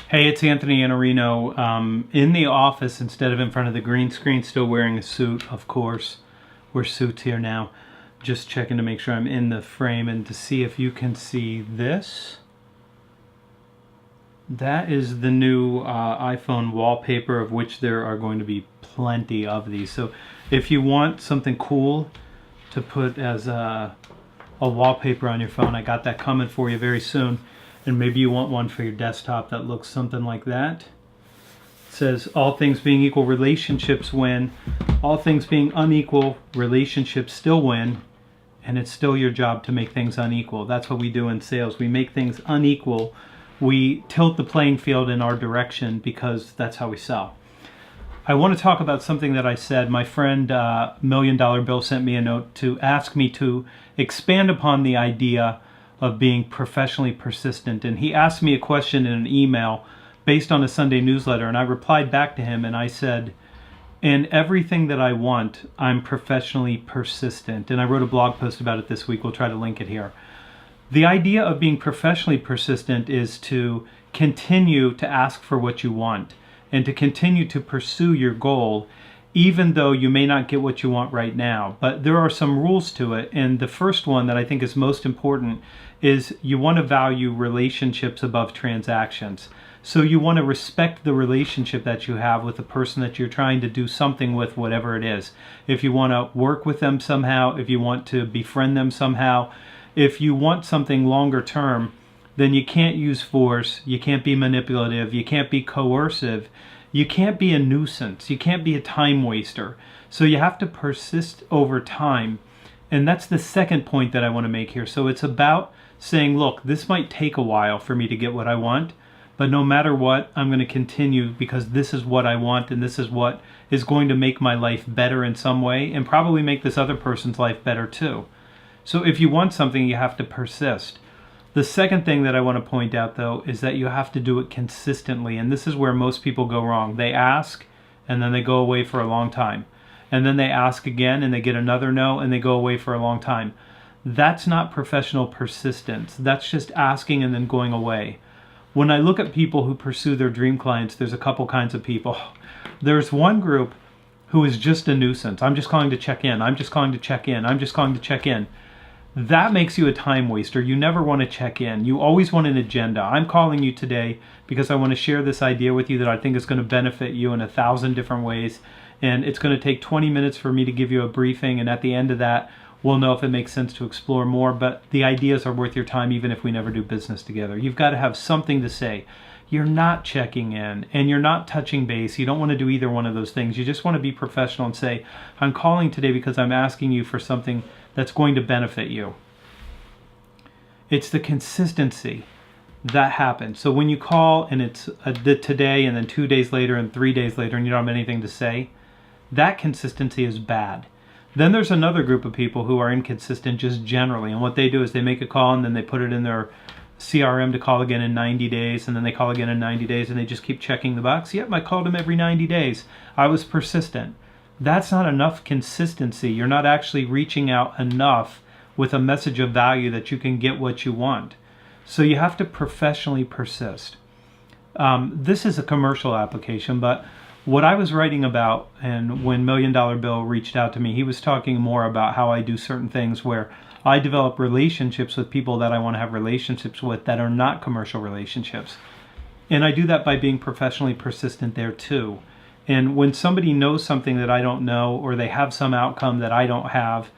Hey, it's Anthony Iannarino in the office instead of in front of the green screen, still wearing a suit, of course. We're suits here now. Just checking to make sure I'm in the frame and to see if you can see this. That is the new iPhone wallpaper, of which there are going to be plenty of these. So if you want something cool to put as a wallpaper on your phone, I got that coming for you very soon. And maybe you want one for your desktop that looks something like that. It says, all things being equal, relationships win. All things being unequal, relationships still win. And it's still your job to make things unequal. That's what we do in sales. We make things unequal. We tilt the playing field in our direction because that's how we sell. I want to talk about something that I said. My friend Million Dollar Bill sent me a note to ask me to expand upon the idea of being professionally persistent. And he asked me a question in an email based on a Sunday newsletter, and I replied back to him and I said, in everything that I want, I'm professionally persistent. And I wrote a blog post about it this week. We'll try to link it here. The idea of being professionally persistent is to continue to ask for what you want and to continue to pursue your goal, even though you may not get what you want right now. But there are some rules to it, and the first one that I think is most important is you want to value relationships above transactions. So you want to respect the relationship that you have with the person that you're trying to do something with, whatever it is. If you want to work with them somehow, if you want to befriend them somehow, if you want something longer term, then you can't use force, you can't be manipulative, you can't be coercive, you can't be a nuisance, you can't be a time waster. So you have to persist over time. And that's the second point that I want to make here. So it's about saying, look, this might take a while for me to get what I want, but no matter what, I'm going to continue because this is what I want and this is what is going to make my life better in some way and probably make this other person's life better too. So if you want something, you have to persist. The second thing that I want to point out, though, is that you have to do it consistently. And this is where most people go wrong. They ask, and then they go away for a long time. And then they ask again, and they get another no, and they go away for a long time. That's not professional persistence. That's just asking and then going away. When I look at people who pursue their dream clients, there's a couple kinds of people. There's one group who is just a nuisance. I'm just calling to check in. I'm just calling to check in. I'm just calling to check in. That makes you a time waster. You never want to check in. You always want an agenda. I'm calling you today because I want to share this idea with you that I think is going to benefit you in 1,000 different ways. And it's going to take 20 minutes for me to give you a briefing. And at the end of that, we'll know if it makes sense to explore more. But the ideas are worth your time even if we never do business together. You've got to have something to say. You're not checking in and you're not touching base. You don't want to do either one of those things. You just want to be professional and say, I'm calling today because I'm asking you for something that's going to benefit you. It's the consistency that happens. So when you call and it's today and then 2 days later and 3 days later and you don't have anything to say, that consistency is bad. Then there's another group of people who are inconsistent just generally. And what they do is they make a call and then they put it in their CRM to call again in 90 days and then they call again in 90 days and they just keep checking the box. Yep, I called them every 90 days. I was persistent. That's not enough consistency. You're not actually reaching out enough with a message of value that you can get what you want. So you have to professionally persist. This is a commercial application, but what I was writing about, and when Million Dollar Bill reached out to me, he was talking more about how I do certain things where I develop relationships with people that I want to have relationships with that are not commercial relationships. And I do that by being professionally persistent there too. And when somebody knows something that I don't know, or they have some outcome that I don't have,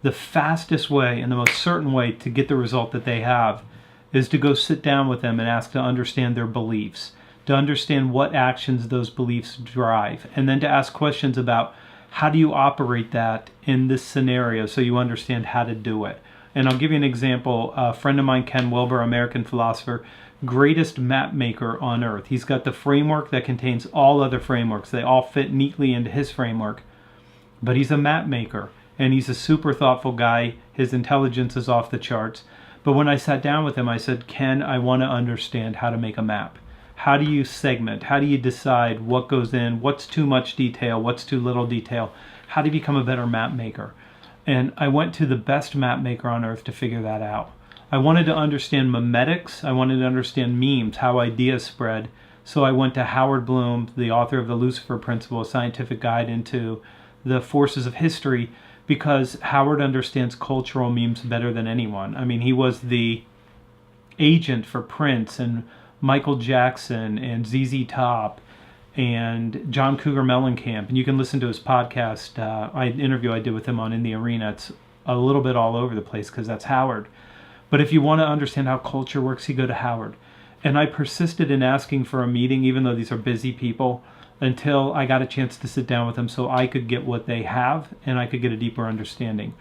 the fastest way and the most certain way to get the result that they have is to go sit down with them and ask to understand their beliefs, to understand what actions those beliefs drive, and then to ask questions about how do you operate that in this scenario so you understand how to do it. And I'll give you an example. A friend of mine, Ken Wilber, American philosopher, greatest map maker on earth. He's got the framework that contains all other frameworks. They all fit neatly into his framework. But he's a map maker, and he's a super thoughtful guy. His intelligence is off the charts. But when I sat down with him, I said, Ken, I want to understand how to make a map. How do you segment? How do you decide what goes in? What's too much detail? What's too little detail? How do you become a better map maker? And I went to the best map maker on earth to figure that out. I wanted to understand memetics. I wanted to understand memes, how ideas spread, So I went to Howard Bloom, the author of the Lucifer Principle, a scientific guide into the forces of history, because Howard understands cultural memes better than anyone. I mean, he was the agent for Prince and Michael Jackson and ZZ Top and John Cougar Mellencamp. And you can listen to his podcast, interview I did with him on Iannarino. It's a little bit all over the place because that's Howard. But if you want to understand how culture works, you go to Howard. And I persisted in asking for a meeting, even though these are busy people, until I got a chance to sit down with them so I could get what they have and I could get a deeper understanding.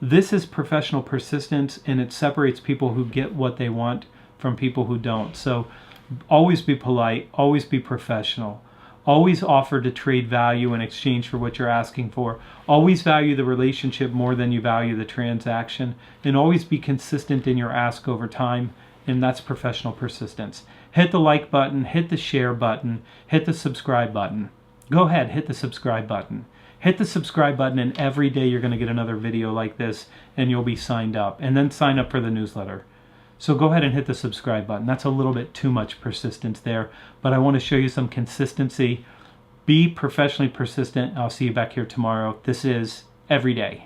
This is professional persistence, and it separates people who get what they want from people who don't. So always be polite, always be professional, always offer to trade value in exchange for what you're asking for, always value the relationship more than you value the transaction, and always be consistent in your ask over time, and that's professional persistence. Hit the like button, hit the share button, hit the subscribe button. Go ahead, hit the subscribe button. Hit the subscribe button, and every day you're going to get another video like this, and you'll be signed up. And then sign up for the newsletter. So go ahead and hit the subscribe button. That's a little bit too much persistence there, but I want to show you some consistency. Be professionally persistent. I'll see you back here tomorrow. This is Every Day.